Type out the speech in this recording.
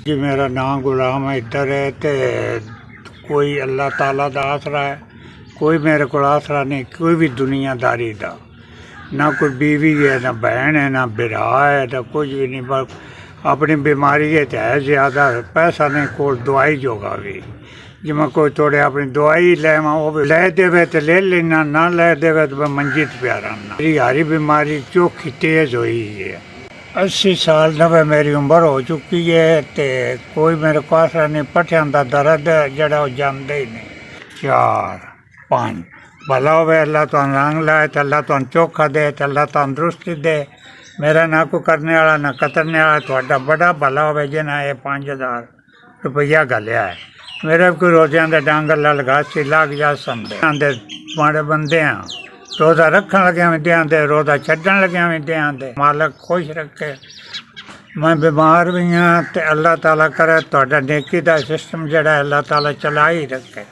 जी मेरा नाम गुलाम हैदर है ते कोई अल्लाह ताला दा आसरा है, कोई मेरे को आसरा नहीं, कोई भी दुनियादारी दा ना कोई बीवी है, ना बहन है, ना बिरा है, ना कुछ भी नहीं। बस अपनी बीमारी है तो है ज़्यादा पैसा नहीं को दवाई जोगा भी जिमें कोई थोड़े अपनी दवाई लेवा वो भी ले देवे तो ले लेना, ना ले देवे तो मैं मंजी ते प्यारा ना। मेरी हारी बीमारी चोखी तेज़ हुई है। 80 साल नवे मेरी उम्र हो चुकी है ते कोई मेरे को आसरा नहीं। पट्ठियां दा दर्द है जड़ा वो जानते ही नहीं। 4 5 भला होवे अल्लाह तो रंग लाए तो अल्लाह तो चोखा दे तो अल्लाह तंदुरुस्ती दे। मेरा ना कोई करने वाला ना कतरने वाला, थोड़ा बड़ा भला होवे जिन्हें ये 5000 रुपया गलिया है। मेरे कोई रोज़ियां दे डांगर ललगासी लग जा समझे आंदे माड़े बंदे हैं। रोज़ा रखन लगे भी दें दे, रोज़ा छड्डन लगे भी दें दे। मालक खुश रखे। मैं बीमार भी हाँ तो अल्लाह ताला करे थोड़ा नेकी दा सिस्टम जड़ा अल्लाह ताला चला ही रखे।